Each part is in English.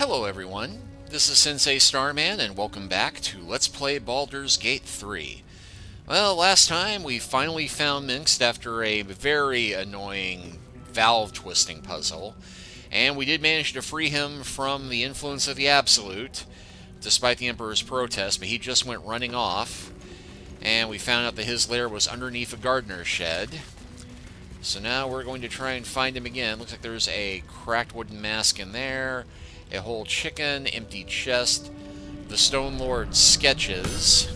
Hello everyone, this is Sensei Starman and welcome back to Let's Play Baldur's Gate 3. Well, last time we finally found Minsc after a very annoying valve twisting puzzle, and we did manage to free him from the influence of the Absolute, despite the Emperor's protest, but he just went running off, and we found out that his lair was underneath a gardener's shed. So now we're going to try and find him again. Looks like there's a cracked wooden mask in there, a whole chicken, empty chest, the Stone Lord's sketches.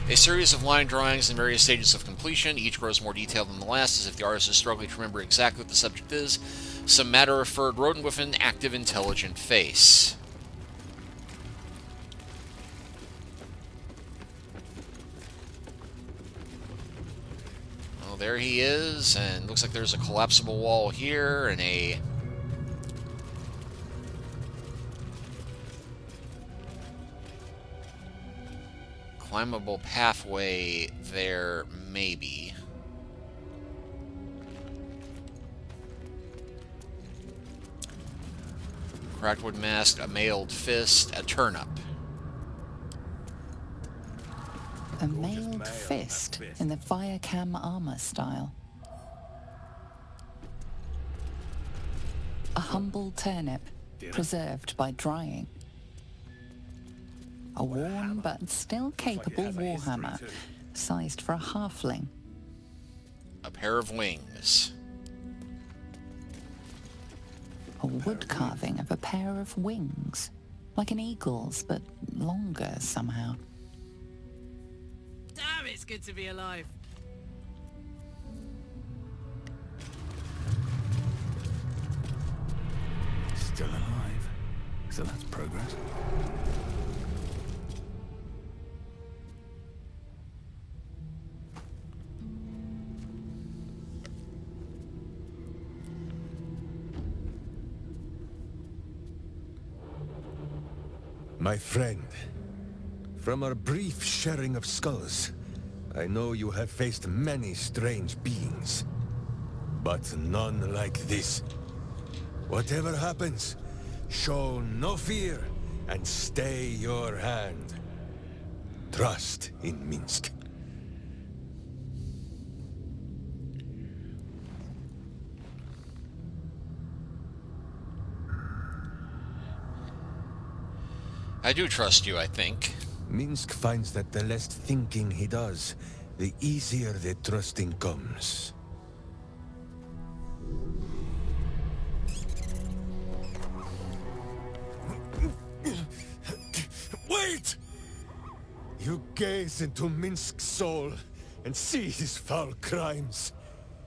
A series of line drawings in various stages of completion. Each grows more detailed than the last, as if the artist is struggling to remember exactly what the subject is. Some matter-of-furred rodent with an active, intelligent face. There he is, and looks like there's a collapsible wall here and a climbable pathway there, maybe. Cracked wood mask, a mailed fist, a turnip. A mailed fist in the Viacam armor style. A humble turnip, preserved by drying. A worn but still capable warhammer, sized for a halfling. A pair of wings. A wood carving of a pair of wings, like an eagle's, but longer somehow. Damn, it's good to be alive. Still alive. So that's progress. My friend, from our brief sharing of skulls, I know you have faced many strange beings, but none like this. Whatever happens, show no fear and stay your hand. Trust in Minsc. I do trust you, I think. Minsc finds that the less thinking he does, the easier the trusting comes. Wait! You gaze into Minsc's soul and see his foul crimes.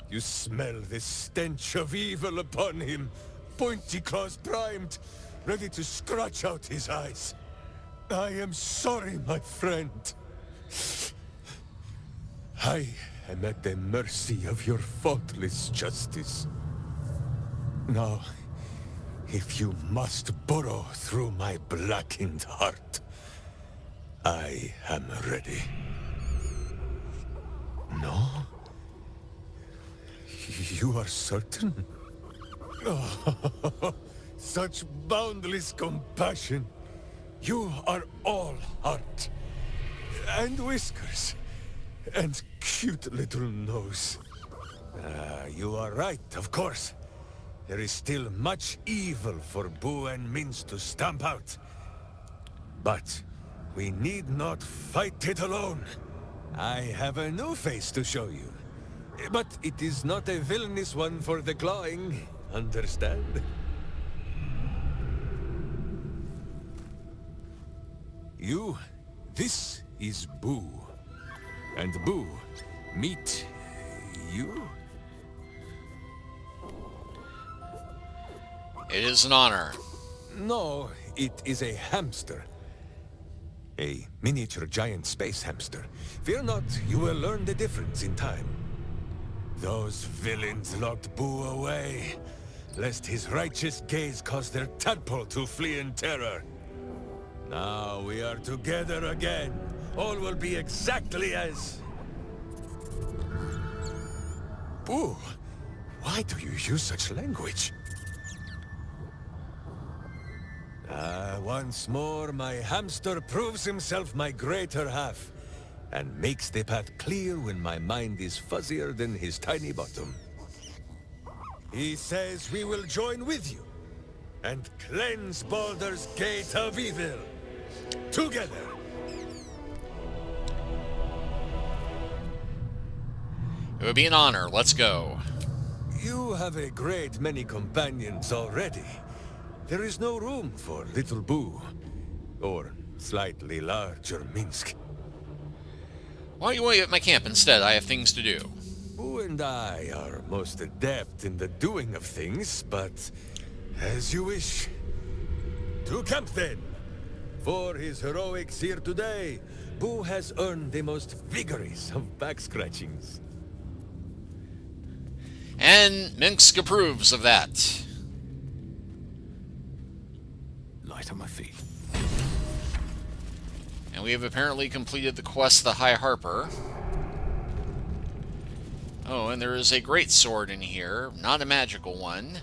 You smell the stench of evil upon him, pointy claws primed, ready to scratch out his eyes. I am sorry, my friend. I am at the mercy of your faultless justice. Now, if you must burrow through my blackened heart, I am ready. No? You are certain? Oh, such boundless compassion. You are all heart, and whiskers, and cute little nose. You are right, of course. There is still much evil for Boo and Minsc to stamp out. But we need not fight it alone. I have a new face to show you. But it is not a villainous one for the clawing, understand? This is Boo. And Boo, meet you? It is an honor. No, it is a hamster. A miniature giant space hamster. Fear not, you will learn the difference in time. Those villains locked Boo away, lest his righteous gaze cause their tadpole to flee in terror. Now we are together again. All will be exactly as... Boo, Why do you use such language? Once more, my hamster proves himself my greater half, and makes the path clear when my mind is fuzzier than his tiny bottom. He says we will join with you, and cleanse Baldur's Gate of Evil. Together! It would be an honor. Let's go. You have a great many companions already. There is no room for little Boo, or slightly larger Minsc. Why don't you wait at my camp instead? I have things to do. Boo and I are most adept in the doing of things, but as you wish. To camp then! For his heroics here today, Boo has earned the most vigorous of back scratchings. And Minsc approves of that. Light on my feet. And we have apparently completed the quest, the High Harper. Oh, and there is a great sword in here, not a magical one.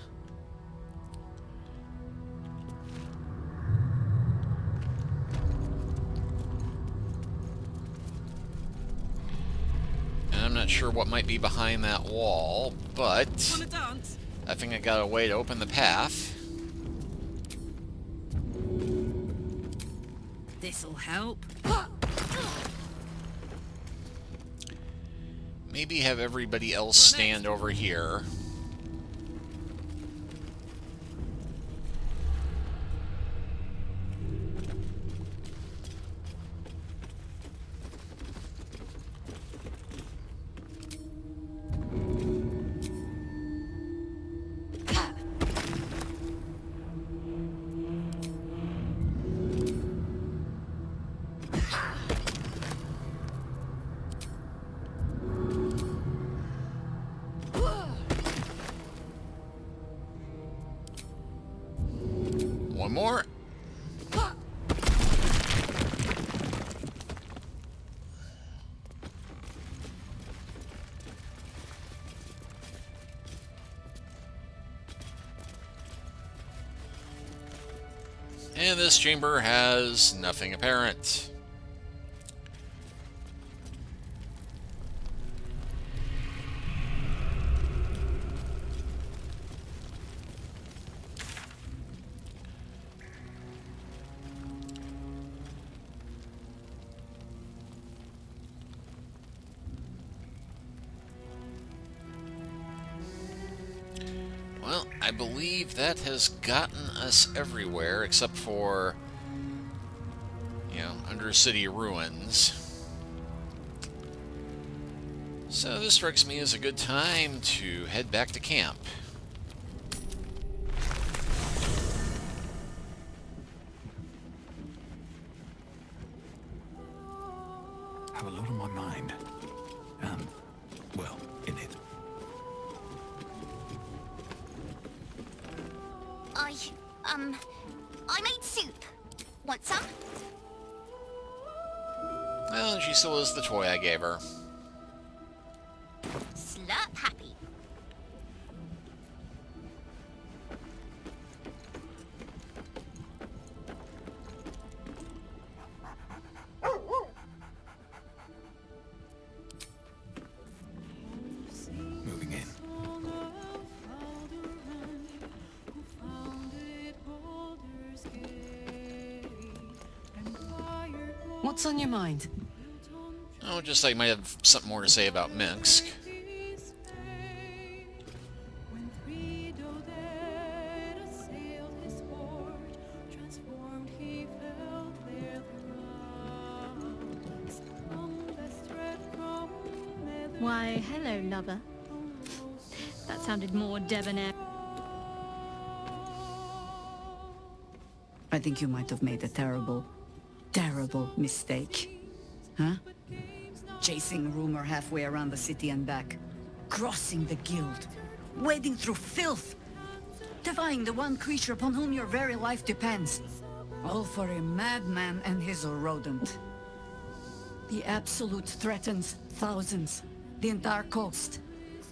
And I'm not sure what might be behind that wall, but Wanna dance? I think I got a way to open the path. This'll help. Maybe have everybody else stand over here. One more. And this chamber has nothing apparent. Well, I believe that has gotten us everywhere except for, Undercity ruins. So this strikes me as a good time to head back to camp. Have a lot on my mind. Well, in it. I made soup. Want some? Well, she still is the toy I gave her. Slurp happy. Moving in. What's on your mind? Oh, just like might have something more to say about Minsc. Why, hello, lover. That sounded more debonair. I think you might have made a terrible mistake. Huh? Chasing rumor halfway around the city and back. Crossing the guild. Wading through filth. Defying the one creature upon whom your very life depends. All for a madman and his rodent. The Absolute threatens thousands. The entire coast.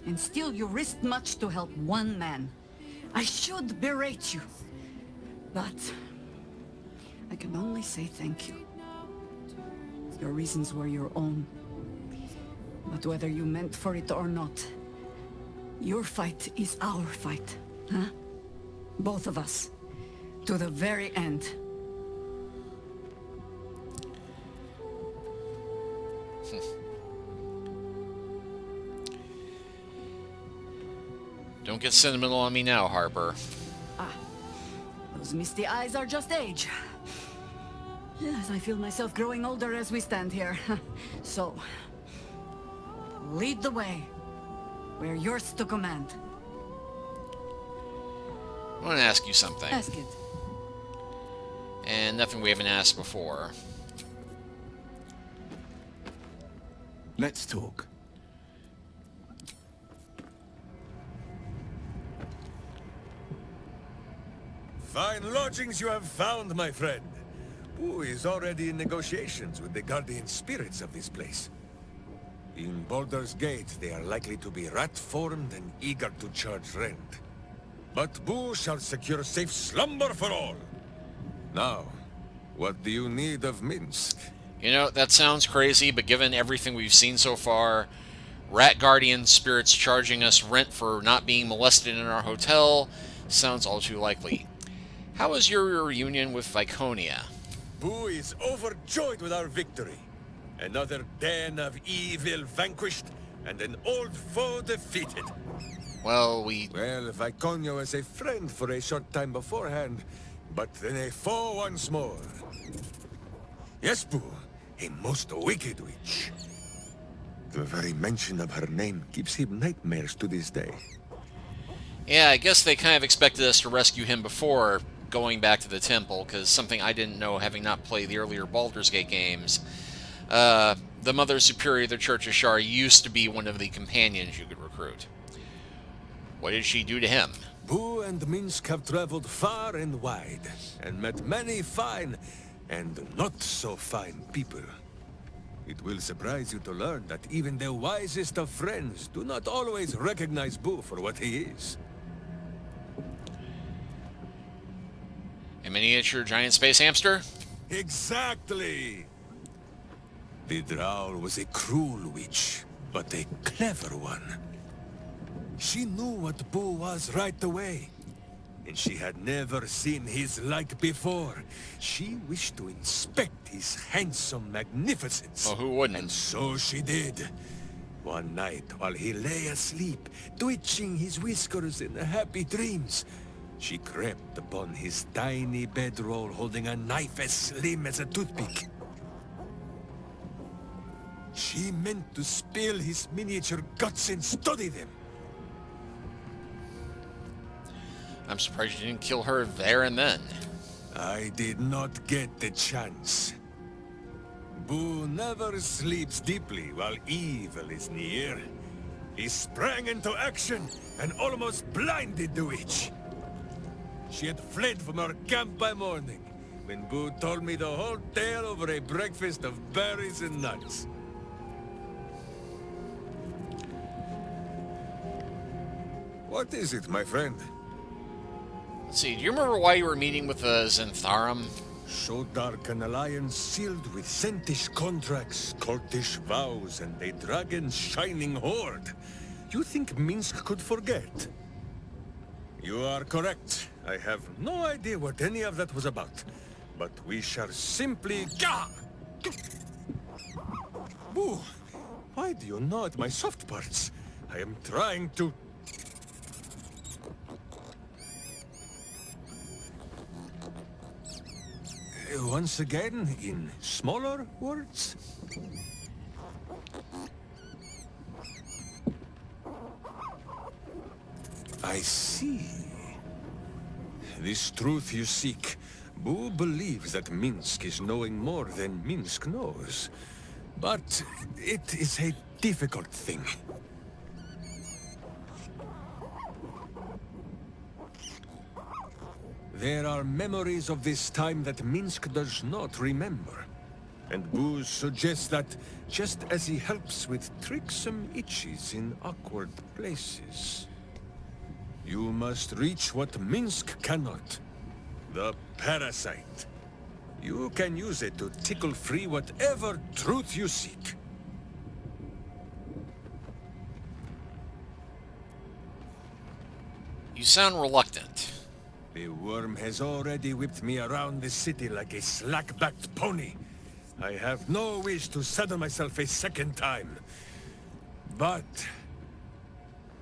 and still you risked much to help one man. I should berate you, but I can only say thank you. Your reasons were your own, but whether you meant for it or not, your fight is our fight, huh? Both of us, to the very end. Don't get sentimental on me now, Harper. Those misty eyes are just age. Yes, I feel myself growing older as we stand here. So, lead the way. We're yours to command. I want to ask you something. Ask it. And nothing we haven't asked before. Let's talk. Fine lodgings you have found, my friend. Who is already in negotiations with the guardian spirits of this place. In Baldur's Gate, they are likely to be rat-formed and eager to charge rent. But Boo shall secure safe slumber for all. Now, what do you need of Minsc? You know, that sounds crazy, but given everything we've seen so far, rat guardian spirits charging us rent for not being molested in our hotel, sounds all too likely. How was your reunion with Viconia? Boo is overjoyed with our victory. Another den of evil vanquished, and an old foe defeated. Well, Well, Viconia was a friend for a short time beforehand, but then a foe once more. Yes, Boo, a most wicked witch. The very mention of her name gives him nightmares to this day. Yeah, I guess they kind of expected us to rescue him before going back to the temple, because something I didn't know, having not played the earlier Baldur's Gate games. The Mother Superior of the Church of Shar used to be one of the companions you could recruit. What did she do to him? Boo and Minsc have traveled far and wide, and met many fine and not so fine people. It will surprise you to learn that even the wisest of friends do not always recognize Boo for what he is. A miniature giant space hamster? Exactly! The Drow was a cruel witch, but a clever one. She knew what Boo was right away, and she had never seen his like before. She wished to inspect his handsome magnificence. Oh, who wouldn't? And so she did. One night, while he lay asleep, twitching his whiskers in happy dreams, she crept upon his tiny bedroll holding a knife as slim as a toothpick. She meant to spill his miniature guts and study them. I'm surprised you didn't kill her there and then. I did not get the chance. Boo never sleeps deeply while evil is near. He sprang into action and almost blinded the witch. She had fled from our camp by morning, when Boo told me the whole tale over a breakfast of berries and nuts. What is it, my friend? Let's see, do you remember why you were meeting with the Zentharum? So dark an alliance sealed with Sentish contracts, cultish vows, and a dragon's shining horde. You think Minsc could forget? You are correct. I have no idea what any of that was about. But we shall simply... Gah! Boo! Why do you gnaw at my soft parts? I am trying to... Once again, in smaller words? I see. This truth you seek. Boo believes that Minsc is knowing more than Minsc knows. But it is a difficult thing. There are memories of this time that Minsc does not remember. And Booze suggests that, just as he helps with tricksome itches in awkward places, you must reach what Minsc cannot. The parasite. You can use it to tickle free whatever truth you seek. You sound reluctant. The worm has already whipped me around the city like a slack-backed pony. I have no wish to saddle myself a second time. But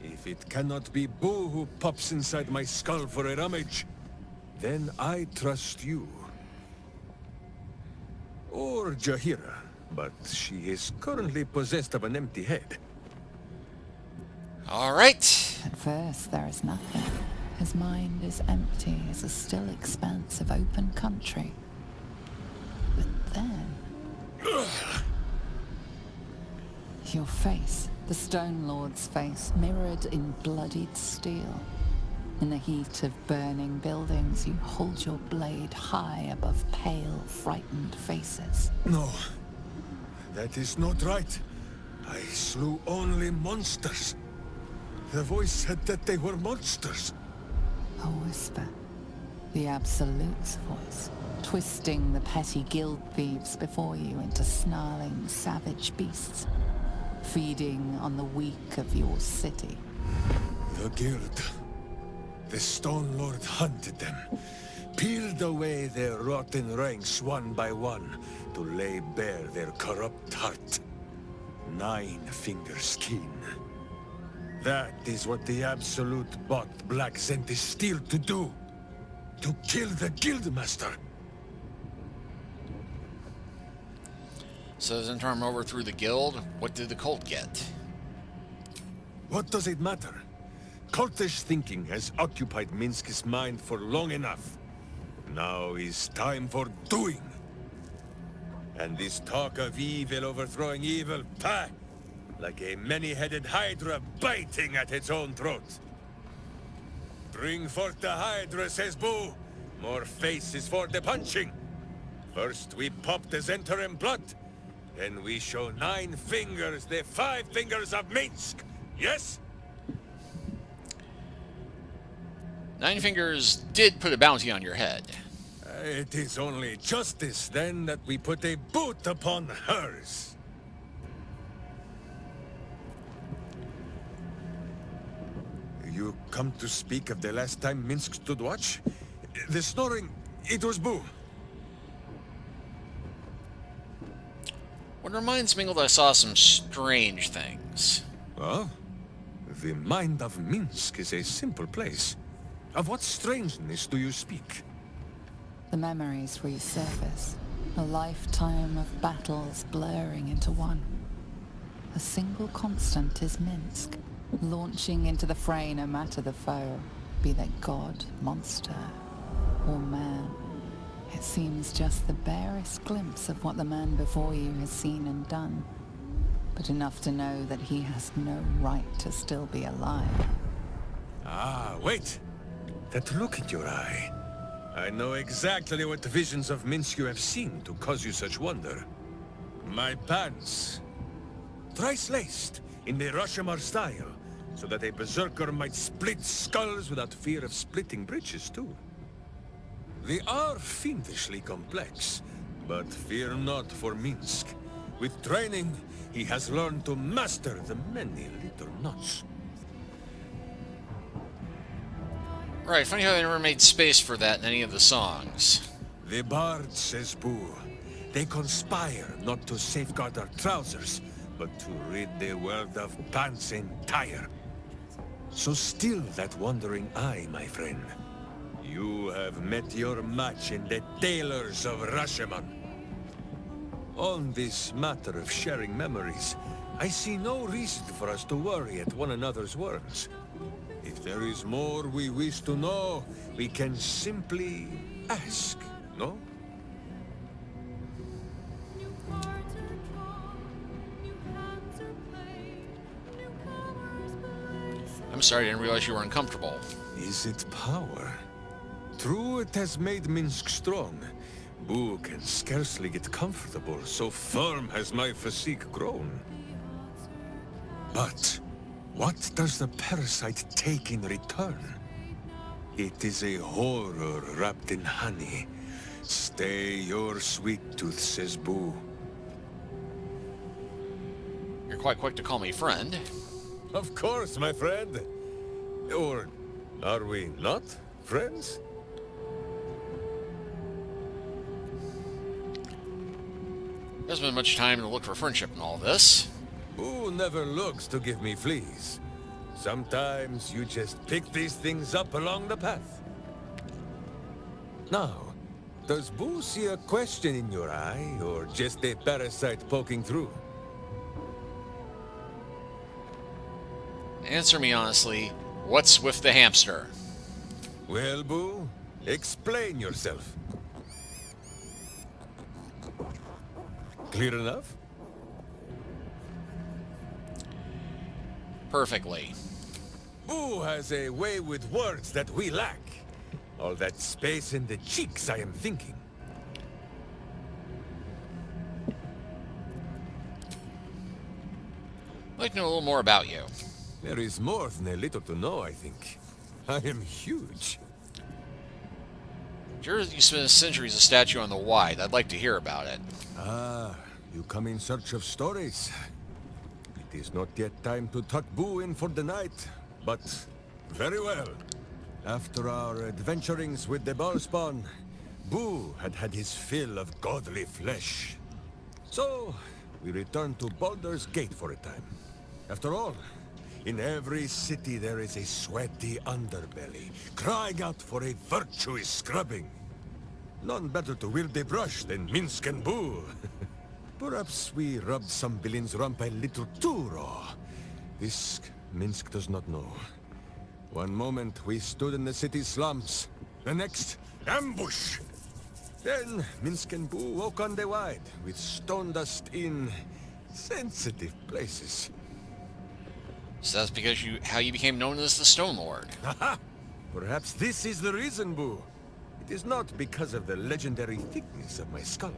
if it cannot be Boo who pops inside my skull for a rummage, then I trust you. Or Jahira, but she is currently possessed of an empty head. All right. At first, there is nothing. His mind is empty as a still expanse of open country. But then... your face, the Stone Lord's face, mirrored in bloodied steel. In the heat of burning buildings, you hold your blade high above pale, frightened faces. No, that is not right. I slew only monsters. The voice said that they were monsters. A whisper. The Absolute's voice, twisting the petty guild thieves before you into snarling, savage beasts, feeding on the weak of your city. The guild. The Stone Lord hunted them, peeled away their rotten ranks one by one to lay bare their corrupt heart. 9 fingers keen. That is what the Absolute bought Black Zenti Steel to do. To kill the Guildmaster. So Zentarm overthrew the guild. What did the cult get? What does it matter? Cultish thinking has occupied Minsc's mind for long enough. Now is time for doing. And this talk of evil overthrowing evil, pah! Like a many-headed hydra biting at its own throat. Bring forth the hydra, says Boo. More faces for the punching. First we pop the Zentarim blood, then we show 9 fingers, the 5 fingers of Minsc. Yes? 9 Fingers did put a bounty on your head. It is only justice, then, that we put a boot upon hers. You come to speak of the last time Minsc stood watch? The snoring, it was Boo. What reminds me that I saw some strange things. Well, the mind of Minsc is a simple place. Of what strangeness do you speak? The memories resurface, a lifetime of battles blurring into one. A single constant is Minsc, launching into the fray no matter the foe, be they god, monster, or man. It seems just the barest glimpse of what the man before you has seen and done, but enough to know that he has no right to still be alive. Ah, wait! That look in your eye. I know exactly what visions of Minsc you have seen to cause you such wonder. My pants. Thrice laced, in the Rashomar style, so that a berserker might split skulls without fear of splitting breeches too. They are fiendishly complex, but fear not for Minsc. With training, he has learned to master the many little knots. Right, funny how they never made space for that in any of the songs. The bard, says Boo. They conspire not to safeguard our trousers, but to rid the world of pants entire. So still that wandering eye, my friend. You have met your match in the tailors of Rashomon. On this matter of sharing memories, I see no reason for us to worry at one another's words. If there is more we wish to know, we can simply ask, no? I'm sorry, I didn't realize you were uncomfortable. Is it power? True, it has made Minsc strong, Boo can scarcely get comfortable, so firm has my physique grown. But what does the parasite take in return? It is a horror wrapped in honey. Stay your sweet tooth, says Boo. You're quite quick to call me friend. Of course, my friend. Or are we not friends? There hasn't been much time to look for friendship in all this. Boo never looks to give me fleas. Sometimes you just pick these things up along the path. Now, does Boo see a question in your eye, or just a parasite poking through? Answer me honestly, what's with the hamster? Well, Boo, explain yourself. Clear enough? Perfectly. Boo has a way with words that we lack. All that space in the cheeks, I am thinking. I'd like to know a little more about you. There is more than a little to know, I think. I am huge. Sure, you spent centuries a statue on the Wide. I'd like to hear about it. Ah, you come in search of stories. It is not yet time to tuck Boo in for the night, but very well. After our adventurings with the Ballspawn, Boo had had his fill of godly flesh. So, we returned to Baldur's Gate for a time. After all, in every city there is a sweaty underbelly, crying out for a virtuous scrubbing. None better to wield a brush than Minsc and Boo. Perhaps we rubbed some villain's rump a little too raw. This Minsc does not know. One moment we stood in the city's slums, the next, ambush! Then Minsc and Boo woke on the Wide, with stone dust in sensitive places. So that's because how you became known as the Stone Lord. Haha! Perhaps this is the reason, Boo. It is not because of the legendary thickness of my skull.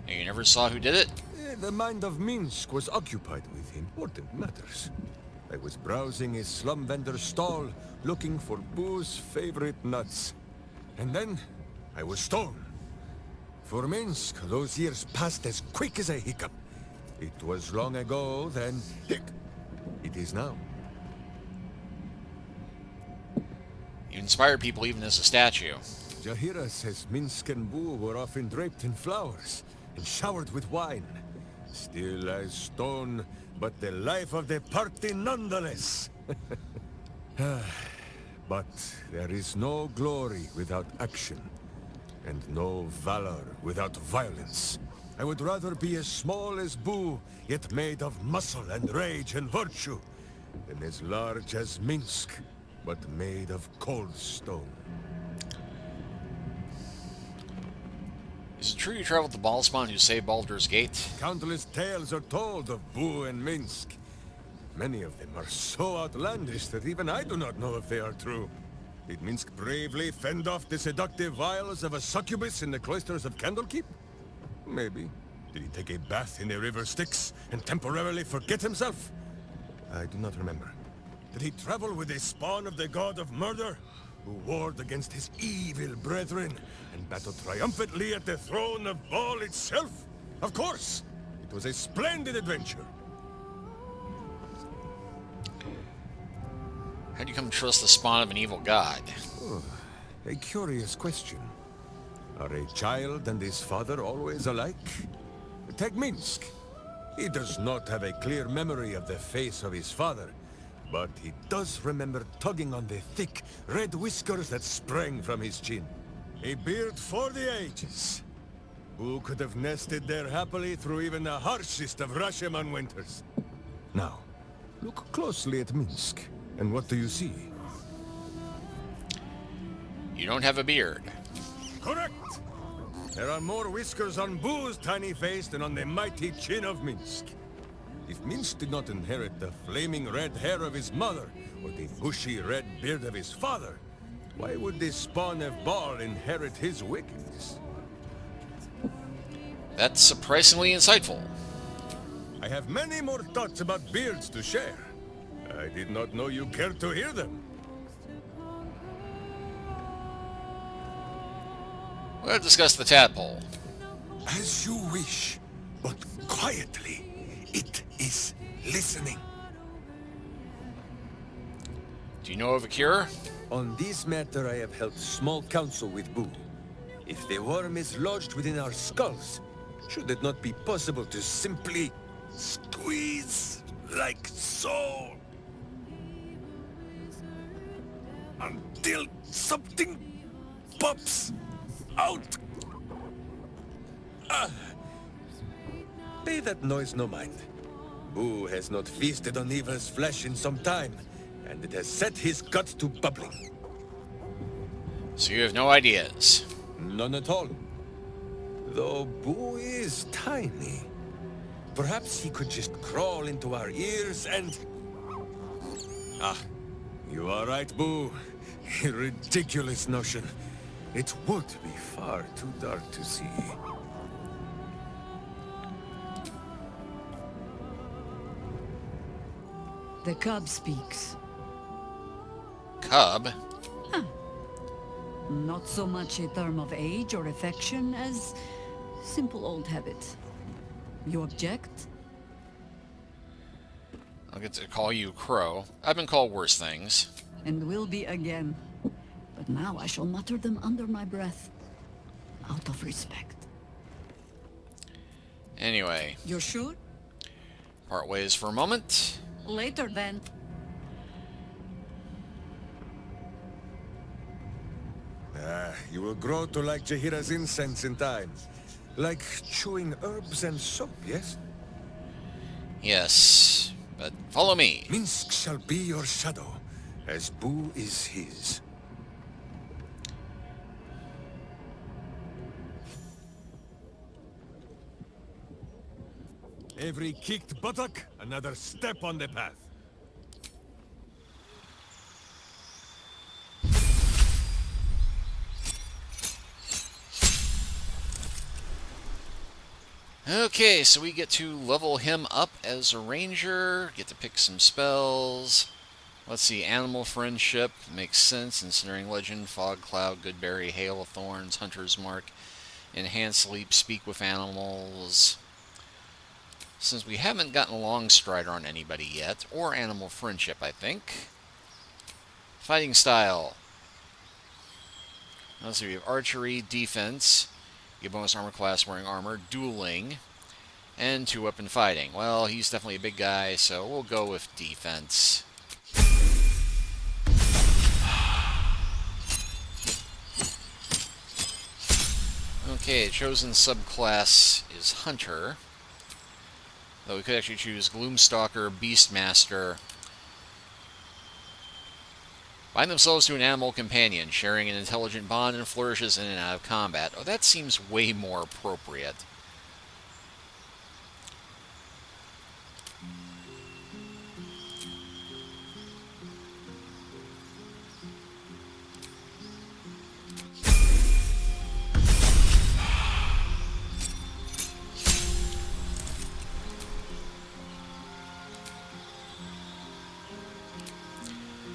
And you never saw who did it? The mind of Minsc was occupied with important matters. I was browsing a slum vendor's stall, looking for Boo's favorite nuts. And then, I was stoned. For Minsc, those years passed as quick as a hiccup. It was long ago, then, it is now. You inspired people even as a statue. Jahira says Minsc and Boo were often draped in flowers and showered with wine. Still as stone, but the life of the party nonetheless. But there is no glory without action, and no valor without violence. I would rather be as small as Boo, yet made of muscle and rage and virtue, than as large as Minsc, but made of cold stone. Is it true you traveled the Ballspawn who saved Baldur's Gate? Countless tales are told of Boo and Minsc. Many of them are so outlandish that even I do not know if they are true. Did Minsc bravely fend off the seductive vials of a succubus in the cloisters of Candlekeep? Maybe. Did he take a bath in the river Styx and temporarily forget himself? I do not remember. Did he travel with a spawn of the god of murder, who warred against his evil brethren and battled triumphantly at the throne of Baal itself? Of course! It was a splendid adventure. How do you come to trust the spawn of an evil god? Oh, a curious question. Are a child and his father always alike? Take Minsc. He does not have a clear memory of the face of his father, but he does remember tugging on the thick, red whiskers that sprang from his chin. A beard for the ages. Who could have nested there happily through even the harshest of Rashomon winters? Now, look closely at Minsc, and what do you see? You don't have a beard. Correct! There are more whiskers on Boo's tiny face than on the mighty chin of Minsc. If Minsc did not inherit the flaming red hair of his mother, or the bushy red beard of his father, Why would the spawn of Bar inherit his wickedness? That's surprisingly insightful. I have many more thoughts about beards to share. I did not know you cared to hear them. We'll discuss the tadpole. As you wish, but quietly. It is listening. Do you know of a cure? On this matter, I have held small council with Boo. If the worm is lodged within our skulls, should it not be possible to simply squeeze like so? Until something pops out. Pay that noise no mind. Boo has not feasted on evil's flesh in some time, and it has set his gut to bubbling. So you have no ideas. None at all. Though Boo is tiny. Perhaps he could just crawl into our ears and... Ah, you are right, Boo. A ridiculous notion. It would be far too dark to see. The cub speaks. Cub? Not so much a term of age or affection as simple old habit. You object? I'll get to call you Crow. I've been called worse things. And will be again. But now I shall mutter them under my breath. Out of respect. Anyway, You're sure? part ways for a moment. Later then. You will grow to like Jahira's incense in time. Like chewing herbs and soap, yes? Yes, but follow me. Minsc shall be your shadow, as Boo is his. Every kicked buttock, another step on the path. Okay, so we get to level him up as a ranger, get to pick some spells. Let's see, animal friendship makes sense, considering legend, fog cloud, goodberry, hail of thorns, hunter's mark, enhanced sleep, speak with animals. Since we haven't gotten long strider on anybody yet, or animal friendship, I think. Fighting style. Let's see, we have archery, defense. Get bonus armor class wearing armor, dueling, and 2-weapon fighting. Well, he's definitely a big guy, so we'll go with defense. Okay, chosen subclass is Hunter. Though we could actually choose Gloomstalker, Beastmaster. Bind themselves to an animal companion, sharing an intelligent bond and flourishes in and out of combat. Oh, that seems way more appropriate.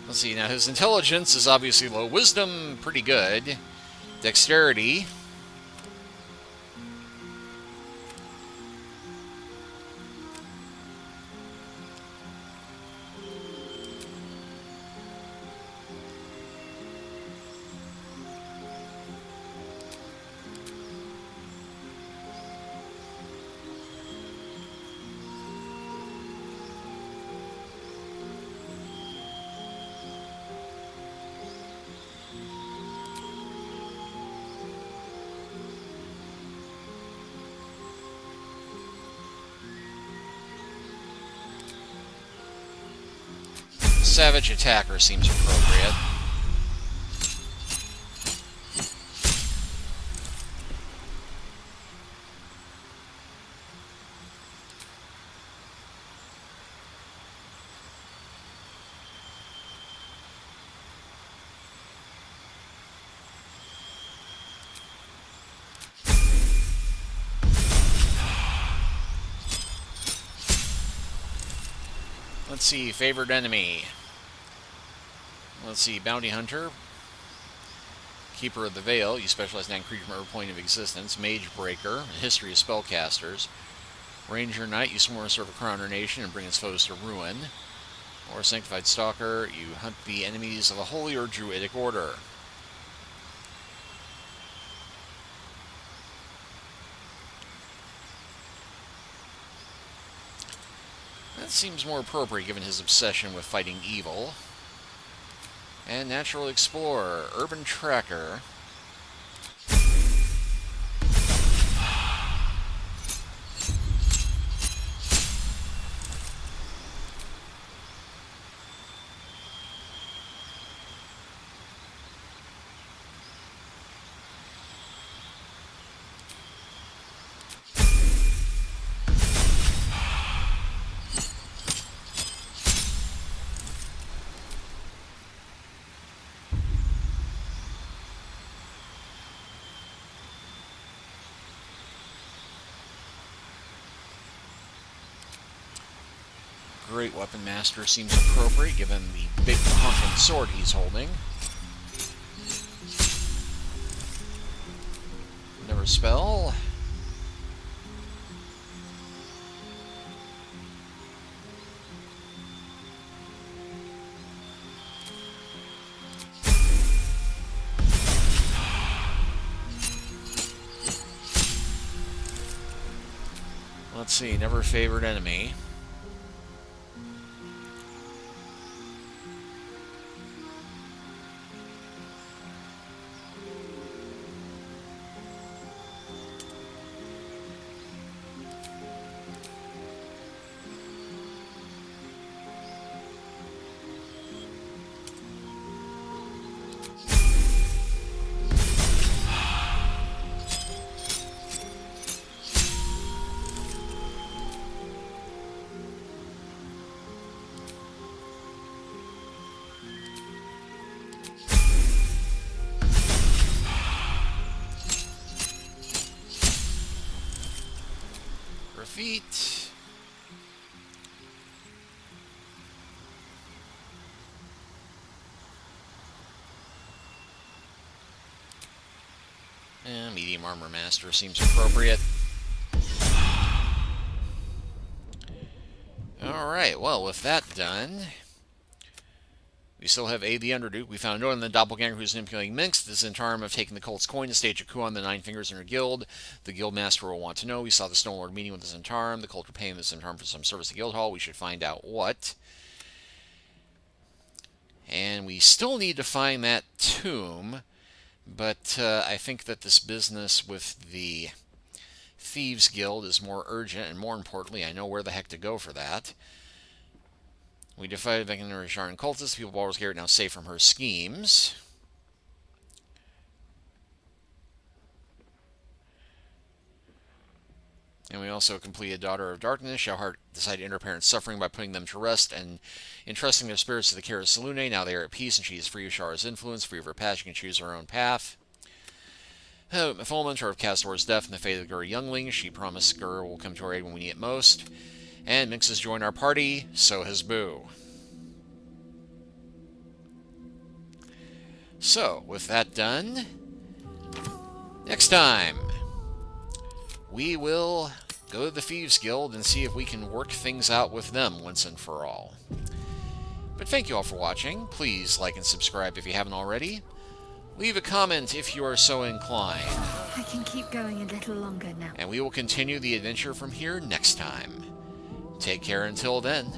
Let's see, now his intelligence is obviously low. Wisdom, pretty good. Dexterity. Savage Attacker seems appropriate. Let's see, favored enemy. Let's see, bounty hunter. Keeper of the Veil, you specialize in that creature from every point of existence. Mage Breaker, history of spellcasters. Ranger Knight, you swarm and serve a crown or nation and bring its foes to ruin. Or Sanctified Stalker, you hunt the enemies of a holy or druidic order. That seems more appropriate given his obsession with fighting evil. And Natural Explorer, Urban Tracker. Great Weapon Master seems appropriate given the big honking sword he's holding. Never spell. Let's see, never favored enemy. Feet. And medium armor master seems appropriate. Alright, well, with that done, we still have Aid the Underduke. We found a note on the doppelganger who's manipulating Minsc. This is in time of taking the cult's coin to stage a coup on the Nine Fingers in her guild. The guild master will want to know. We saw the Stone Lord meeting with the Zentarum. The cult are paying the Zentarum for some service to Guildhall. We should find out what. And we still need to find that tomb. But I think that this business with the Thieves Guild is more urgent. And more importantly, I know where the heck to go for that. We defied the Vegan cultists. People Baldur's Gate are now safe from her schemes. And we also completed Daughter of Darkness. Shallheart decided to end her parents' suffering by putting them to rest and entrusting their spirits to the care of Selûne. Now they are at peace, and she is free of Shara's influence, free of her past. She can choose her own path. Fulminant, of Castor's death and the fate of the Gur youngling. She promised Gur will come to our aid when we need it most. And Minsc has joined our party, so has Boo. So, with that done, next time, we will go to the Thieves Guild and see if we can work things out with them once and for all. But thank you all for watching. Please like and subscribe if you haven't already. Leave a comment if you are so inclined. I can keep going a little longer now. And we will continue the adventure from here next time. Take care until then.